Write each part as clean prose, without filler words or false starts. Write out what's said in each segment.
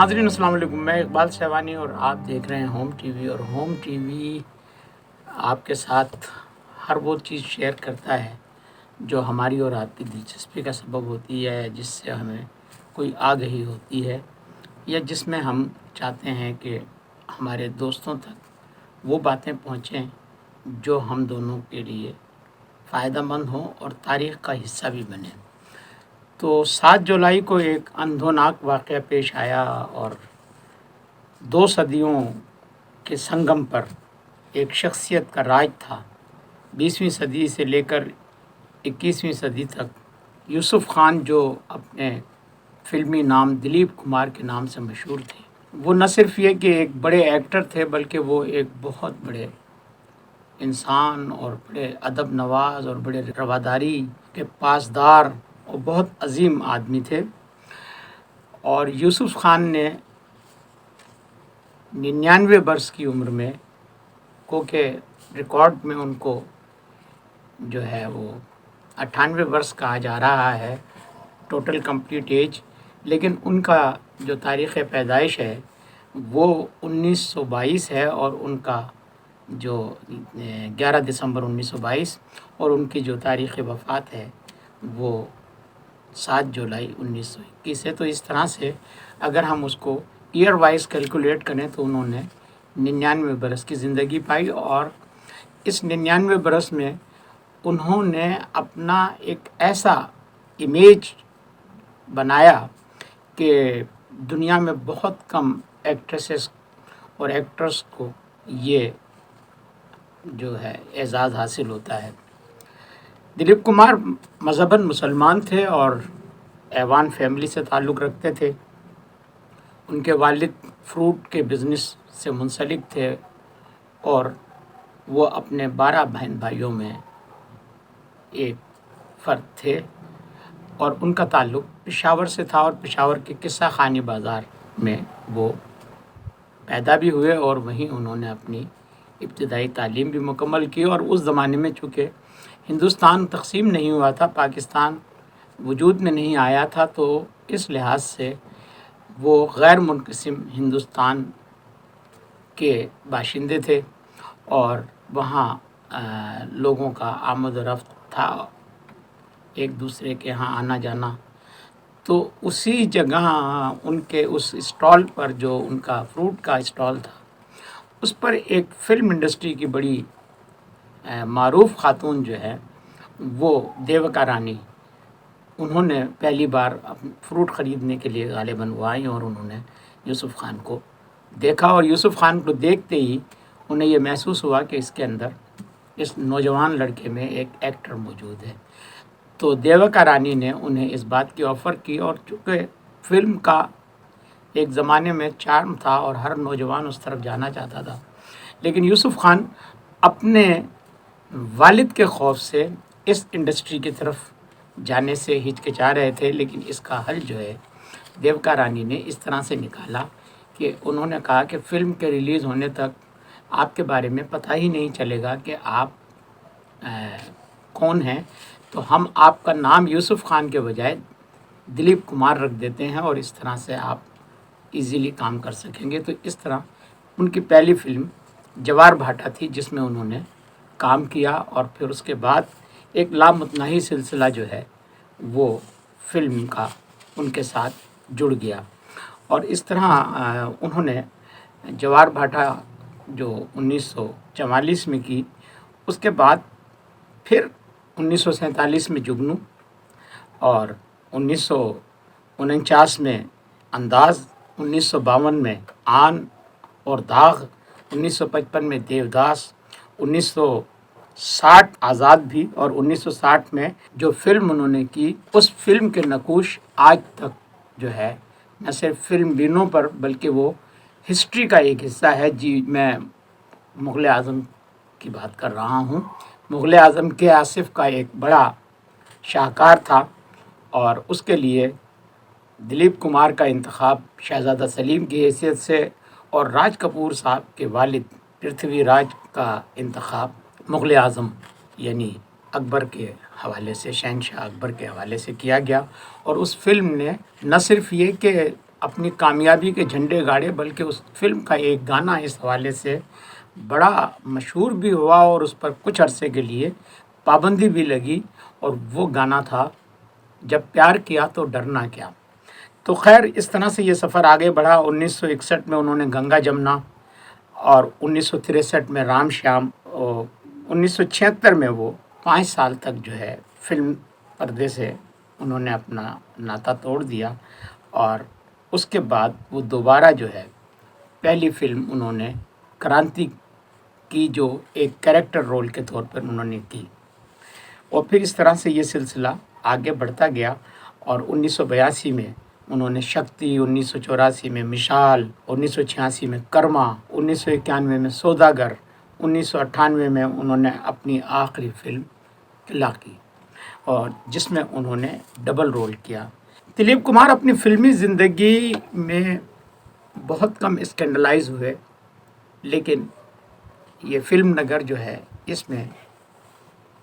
ناظرین السلام علیکم، میں اقبال سہوانی اور آپ دیکھ رہے ہیں ہوم ٹی وی. اور ہوم ٹی وی آپ کے ساتھ ہر وہ چیز شیئر کرتا ہے جو ہماری اور آپ کی دلچسپی کا سبب ہوتی ہے، جس سے ہمیں کوئی آگہی ہوتی ہے، یا جس میں ہم چاہتے ہیں کہ ہمارے دوستوں تک وہ باتیں پہنچیں جو ہم دونوں کے لیے فائدہ مند ہوں اور تاریخ کا حصہ بھی بنیں. تو 7 جولائی کو ایک اندھوناک واقعہ پیش آیا اور 2 صدیوں کے سنگم پر ایک شخصیت کا راج تھا. 20ویں صدی سے لے کر 21ویں صدی تک یوسف خان، جو اپنے فلمی نام دلیپ کمار کے نام سے مشہور تھے، وہ نہ صرف یہ کہ ایک بڑے ایکٹر تھے بلکہ وہ ایک بہت بڑے انسان اور بڑے ادب نواز اور بڑے رواداری کے پاسدار اور بہت عظیم آدمی تھے. اور یوسف خان نے 99 برس کی عمر میں، کہ ریکارڈ میں ان کو جو ہے وہ 98 برس کہا جا رہا ہے ٹوٹل کمپلیٹ ایج، لیکن ان کا جو تاریخ پیدائش ہے وہ 1922 ہے، اور ان کا جو 11 دسمبر 1922 اور ان کی جو تاریخ وفات ہے وہ 7 جولائی 1921 ہے. تو اس طرح سے اگر ہم اس کو ایئر وائز کیلکولیٹ کریں تو انہوں نے 99 برس کی زندگی پائی. اور اس 99 برس میں انہوں نے اپنا ایک ایسا امیج بنایا کہ دنیا میں بہت کم ایکٹریسز اور ایکٹرز کو یہ جو ہے اعزاز حاصل ہوتا ہے. دلیپ کمار مذہباً مسلمان تھے اور ایوان فیملی سے تعلق رکھتے تھے. ان کے والد فروٹ کے بزنس سے منسلک تھے اور وہ اپنے 12 بہن بھائیوں میں ایک فرد تھے، اور ان کا تعلق پشاور سے تھا، اور پشاور کے قصہ خانی بازار میں وہ پیدا بھی ہوئے اور وہیں انہوں نے اپنی ابتدائی تعلیم بھی مکمل کی. اور اس زمانے میں چونکہ ہندوستان تقسیم نہیں ہوا تھا، پاکستان وجود میں نہیں آیا تھا، تو اس لحاظ سے وہ غیر منقسم ہندوستان کے باشندے تھے، اور وہاں لوگوں کا آمد و رفت تھا، ایک دوسرے کے ہاں آنا جانا. تو اسی جگہ ان کے اس اسٹال پر، جو ان کا فروٹ کا اسٹال تھا، اس پر ایک فلم انڈسٹری کی بڑی معروف خاتون جو ہے وہ دیوکا رانی، انہوں نے پہلی بار فروٹ خریدنے کے لیے غالباً وہ آئیں، اور انہوں نے یوسف خان کو دیکھا، اور یوسف خان کو دیکھتے ہی انہیں یہ محسوس ہوا کہ اس کے اندر، اس نوجوان لڑکے میں ایک ایکٹر موجود ہے. تو دیوکا رانی نے انہیں اس بات کی آفر کی، اور چونکہ فلم کا ایک زمانے میں چارم تھا اور ہر نوجوان اس طرف جانا چاہتا تھا، لیکن یوسف خان اپنے والد کے خوف سے اس انڈسٹری کی طرف جانے سے ہچکچا رہے تھے. لیکن اس کا حل جو ہے دیوکا رانی نے اس طرح سے نکالا کہ انہوں نے کہا کہ فلم کے ریلیز ہونے تک آپ کے بارے میں پتہ ہی نہیں چلے گا کہ آپ کون ہیں، تو ہم آپ کا نام یوسف خان کے بجائے دلیپ کمار رکھ دیتے ہیں، اور اس طرح سے آپ ایزیلی کام کر سکیں گے. تو اس طرح ان کی پہلی فلم جوار بھاٹا تھی، جس میں انہوں نے کام کیا، اور پھر اس کے بعد ایک لامتناہی سلسلہ جو ہے وہ فلم کا ان کے ساتھ جڑ گیا. اور اس طرح انہوں نے جوار بھاٹا جو 1944 میں کی، اس کے بعد پھر 1947 میں جگنو، اور 1949 میں انداز، 1952 میں آن اور داغ، 1955 میں دیوداس، 1960 آزاد بھی، اور 1960 میں جو فلم انہوں نے کی، اس فلم کے نقوش آج تک جو ہے نہ صرف فلم بینوں پر بلکہ وہ ہسٹری کا ایک حصہ ہے. جی، میں مغل اعظم کی بات کر رہا ہوں. مغل اعظم کے آصف کا ایک بڑا شاہکار تھا، اور اس کے لیے دلیپ کمار کا انتخاب شہزادہ سلیم کی حیثیت سے، اور راج کپور صاحب کے والد پرتھوی راج کا انتخاب مغل اعظم یعنی اکبر کے حوالے سے، شہنشاہ اکبر کے حوالے سے کیا گیا. اور اس فلم نے نہ صرف یہ کہ اپنی کامیابی کے جھنڈے گاڑے، بلکہ اس فلم کا ایک گانا اس حوالے سے بڑا مشہور بھی ہوا اور اس پر کچھ عرصے کے لیے پابندی بھی لگی، اور وہ گانا تھا جب پیار کیا تو ڈرنا کیا۔ تو خیر اس طرح سے یہ سفر آگے بڑھا۔ 1961 میں انہوں نے گنگا جمنا، اور 1963 میں رام شیام، اور 1976 میں وہ 5 سال تک جو ہے فلم پردے سے انہوں نے اپنا ناتا توڑ دیا، اور اس کے بعد وہ دوبارہ جو ہے پہلی فلم انہوں نے کرانتی کی، جو ایک کریکٹر رول کے طور پر انہوں نے کی، اور پھر اس طرح سے یہ سلسلہ آگے بڑھتا گیا، اور 1982 میں انہوں نے شکتی، 1984 میں مشال، 1986 میں کرما، 1991 میں سوداگر، 1998 میں انہوں نے اپنی آخری فلم قلعہ کی، اور جس میں انہوں نے ڈبل رول کیا۔ دلیپ کمار اپنی فلمی زندگی میں بہت کم اسکینڈلائز ہوئے، لیکن یہ فلم نگر جو ہے اس میں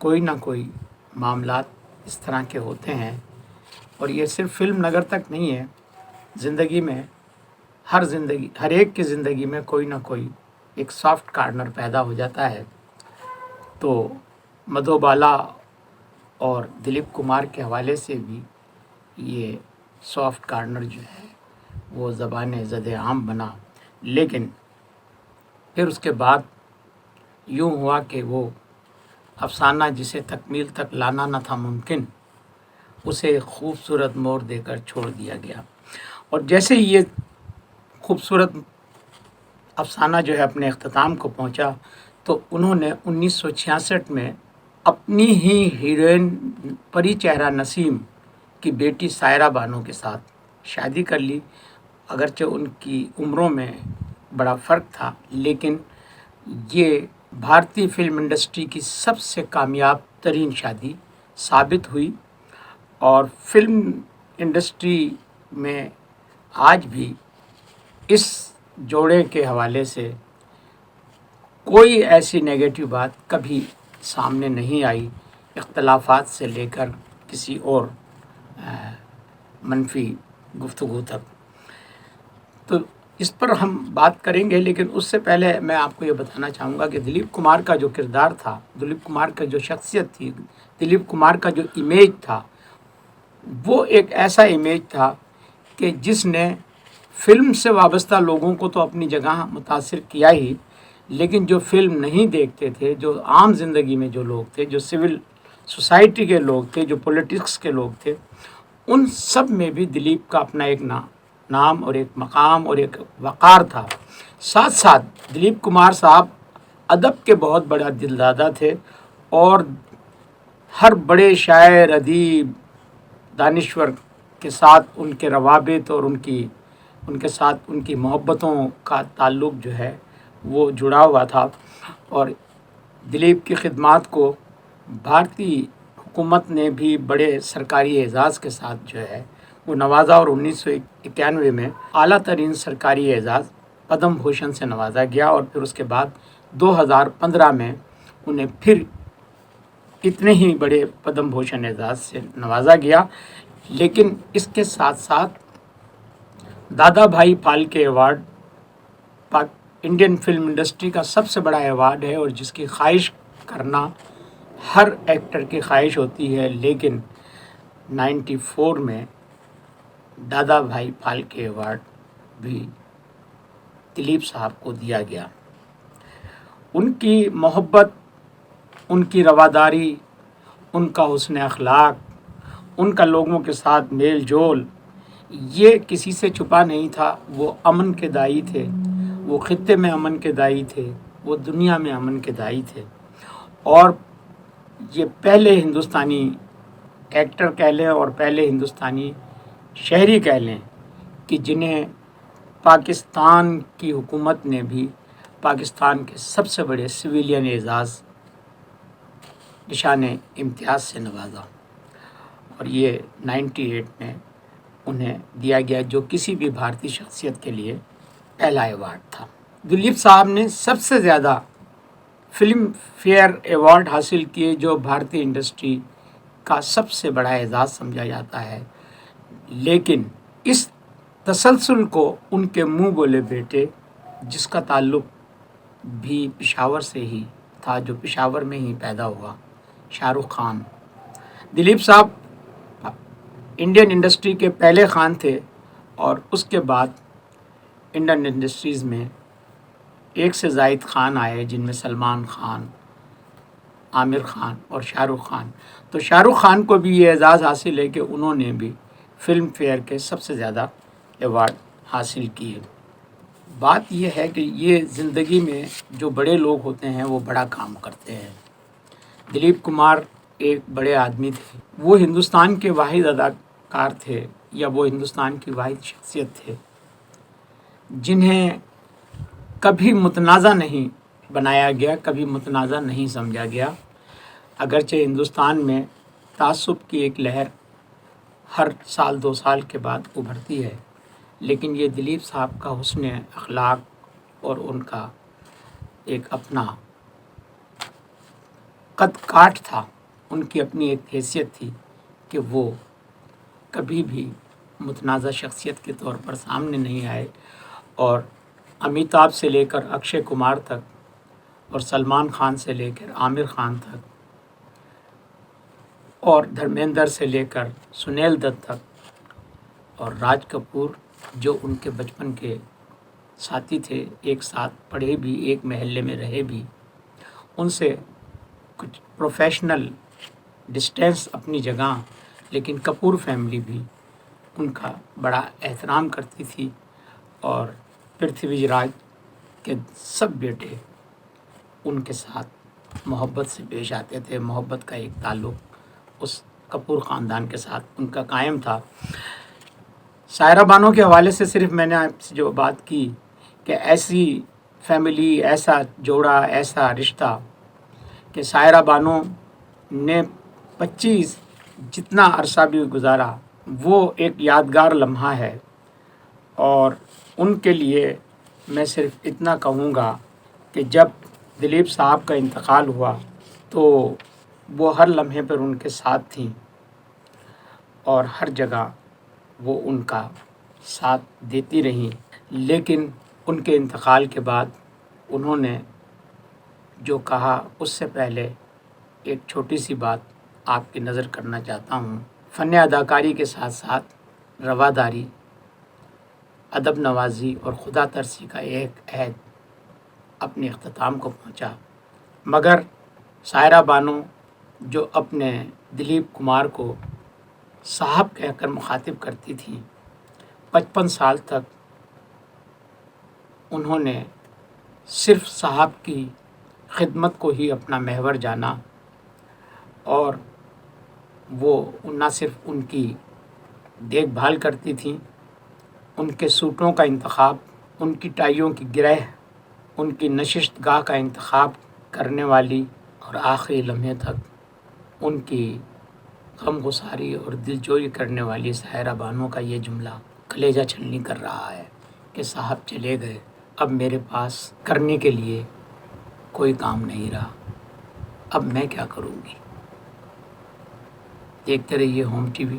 کوئی نہ کوئی معاملات اس طرح کے ہوتے ہیں، اور یہ صرف فلم نگر تک نہیں ہے، زندگی میں ہر ایک کی زندگی میں کوئی نہ کوئی ایک سافٹ کارنر پیدا ہو جاتا ہے۔ تو مدھو بالا اور دلیپ کمار کے حوالے سے بھی یہ سافٹ کارنر جو ہے وہ زبان زد عام بنا، لیکن پھر اس کے بعد یوں ہوا کہ وہ افسانہ جسے تکمیل تک لانا نہ تھا ممکن، اسے ایک خوبصورت مور دے کر چھوڑ دیا گیا، اور جیسے ہی یہ خوبصورت افسانہ جو ہے اپنے اختتام کو پہنچا، تو انہوں نے 1966 میں اپنی ہی ہیروئن پری چہرہ نسیم کی بیٹی سائرہ بانو کے ساتھ شادی کر لی۔ اگرچہ ان کی عمروں میں بڑا فرق تھا، لیکن یہ بھارتی فلم انڈسٹری کی سب سے کامیاب ترین شادی ثابت ہوئی، اور فلم انڈسٹری میں آج بھی اس جوڑے کے حوالے سے کوئی ایسی نیگیٹو بات کبھی سامنے نہیں آئی، اختلافات سے لے کر کسی اور منفی گفتگو تک۔ تو اس پر ہم بات کریں گے، لیکن اس سے پہلے میں آپ کو یہ بتانا چاہوں گا کہ دلیپ کمار کا جو کردار تھا، دلیپ کمار کا جو شخصیت تھی، دلیپ کمار کا جو امیج تھا، وہ ایک ایسا امیج تھا کہ جس نے فلم سے وابستہ لوگوں کو تو اپنی جگہ متاثر کیا ہی، لیکن جو فلم نہیں دیکھتے تھے، جو عام زندگی میں جو لوگ تھے، جو سول سوسائٹی کے لوگ تھے، جو پولیٹکس کے لوگ تھے، ان سب میں بھی دلیپ کا اپنا ایک نام اور ایک مقام اور ایک وقار تھا۔ ساتھ ساتھ دلیپ کمار صاحب ادب کے بہت بڑا دلدادہ تھے، اور ہر بڑے شاعر، ادیب، دانشور کے ساتھ ان کے روابط اور ان کے ساتھ ان کی محبتوں کا تعلق جو ہے وہ جڑا ہوا تھا، اور دلیپ کی خدمات کو بھارتی حکومت نے بھی بڑے سرکاری اعزاز کے ساتھ جو ہے وہ نوازا، اور 1991 میں اعلیٰ ترین سرکاری اعزاز پدم بھوشن سے نوازا گیا، اور پھر اس کے بعد 2015 میں انہیں پھر اتنے ہی بڑے پدم بھوشن اعزاز سے نوازا گیا۔ لیکن اس کے ساتھ ساتھ دادا بھائی Phalke award Indian film industry کا سب سے بڑا ایوارڈ ہے، اور جس کی خواہش کرنا ہر ایکٹر کی خواہش ہوتی ہے، لیکن 94 میں دادا بھائی پھالکے ایوارڈ بھی دلیپ صاحب کو دیا گیا۔ ان کی محبت، ان کی رواداری، ان کا حسن اخلاق، ان کا لوگوں کے ساتھ میل جول، یہ کسی سے چھپا نہیں تھا۔ وہ امن کے دائی تھے، وہ خطے میں امن کے دائی تھے، وہ دنیا میں امن کے دائی تھے، اور یہ پہلے ہندوستانی ایکٹر کہہ لیں اور پہلے ہندوستانی شہری کہہ لیں کہ جنہیں پاکستان کی حکومت نے بھی پاکستان کے سب سے بڑے سویلین اعزاز نشان امتیاز سے نوازا، اور یہ 98 میں انہیں دیا گیا، جو کسی بھی بھارتی شخصیت کے لیے پہلا ایوارڈ تھا۔ دلیپ صاحب نے سب سے زیادہ فلم فیئر ایوارڈ حاصل کیے، جو بھارتی انڈسٹری کا سب سے بڑا اعزاز سمجھا جاتا ہے، لیکن اس تسلسل کو ان کے منہ بولے بیٹے، جس کا تعلق بھی پشاور سے ہی تھا، جو پشاور میں ہی پیدا ہوا، شاہ رخ خان۔ دلیپ صاحب انڈین انڈسٹری کے پہلے خان تھے، اور اس کے بعد انڈین انڈسٹریز میں ایک سے زائد خان آئے، جن میں سلمان خان، عامر خان اور شاہ رخ خان۔ تو شاہ رخ خان کو بھی یہ اعزاز حاصل ہے کہ انہوں نے بھی فلم فیئر کے سب سے زیادہ ایوارڈ حاصل کیے۔ بات یہ ہے کہ یہ زندگی میں جو بڑے لوگ ہوتے ہیں وہ بڑا کام کرتے ہیں۔ دلیپ کمار ایک بڑے آدمی تھے، وہ ہندوستان کے واحد اداکار تھے، یا وہ ہندوستان کی واحد شخصیت تھے جنہیں کبھی متنازع نہیں بنایا گیا، کبھی متنازع نہیں سمجھا گیا۔ اگرچہ ہندوستان میں تعصب کی ایک لہر ہر سال 2 سال کے بعد ابھرتی ہے، لیکن یہ دلیپ صاحب کا حسن اخلاق اور ان کا ایک اپنا قد کاٹ تھا، ان کی اپنی ایک حیثیت تھی کہ وہ کبھی بھی متنازع شخصیت کے طور پر سامنے نہیں آئے، اور امیتابھ سے لے کر اکشے کمار تک، اور سلمان خان سے لے کر عامر خان تک، اور دھرمیندر سے لے کر سنیل دت تک، اور راج کپور جو ان کے بچپن کے ساتھی تھے، ایک ساتھ پڑھے بھی، ایک محلے میں رہے بھی، ان سے کچھ پروفیشنل ڈسٹینس اپنی جگہ، لیکن کپور فیملی بھی ان کا بڑا احترام کرتی تھی، اور پرتھوی راج کے سب بیٹے ان کے ساتھ محبت سے پیش آتے تھے۔ محبت کا ایک تعلق اس کپور خاندان کے ساتھ ان کا قائم تھا۔ سائرہ بانو کے حوالے سے صرف میں نے آپ سے جو بات کی کہ ایسی فیملی، ایسا جوڑا، ایسا رشتہ کہ سائرہ بانو نے 25 جتنا عرصہ بھی گزارا وہ ایک یادگار لمحہ ہے، اور ان کے لیے میں صرف اتنا کہوں گا کہ جب دلیپ صاحب کا انتقال ہوا تو وہ ہر لمحے پر ان کے ساتھ تھیں، اور ہر جگہ وہ ان کا ساتھ دیتی رہیں، لیکن ان کے انتقال کے بعد انہوں نے جو کہا، اس سے پہلے ایک چھوٹی سی بات آپ کی نظر کرنا چاہتا ہوں۔ فن اداکاری کے ساتھ ساتھ رواداری، ادب نوازی اور خدا ترسی کا ایک عہد اپنے اختتام کو پہنچا، مگر سائرہ بانو جو اپنے دلیپ کمار کو صاحب کہہ کر مخاطب کرتی تھیں، 55 سال تک انہوں نے صرف صاحب کی خدمت کو ہی اپنا محور جانا، اور وہ نہ صرف ان کی دیکھ بھال کرتی تھیں، ان کے سوٹوں کا انتخاب، ان کی ٹائیوں کی گرہ، ان کی نشست گاہ کا انتخاب کرنے والی، اور آخری لمحے تک ان کی غم گساری اور دل جوئی کرنے والی سائرہ بانو کا یہ جملہ کلیجہ چھلنی کر رہا ہے کہ صاحب چلے گئے، اب میرے پاس کرنے کے لیے کوئی کام نہیں رہا، اب میں کیا کروں گی۔ دیکھتے رہیے ہوم ٹی وی،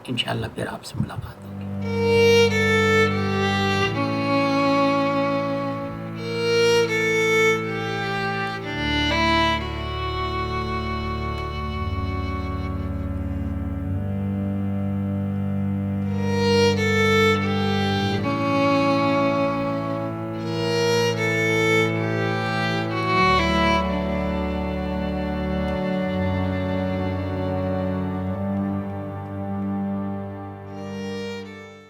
انشاءاللہ پھر آپ سے ملاقات ہوگی۔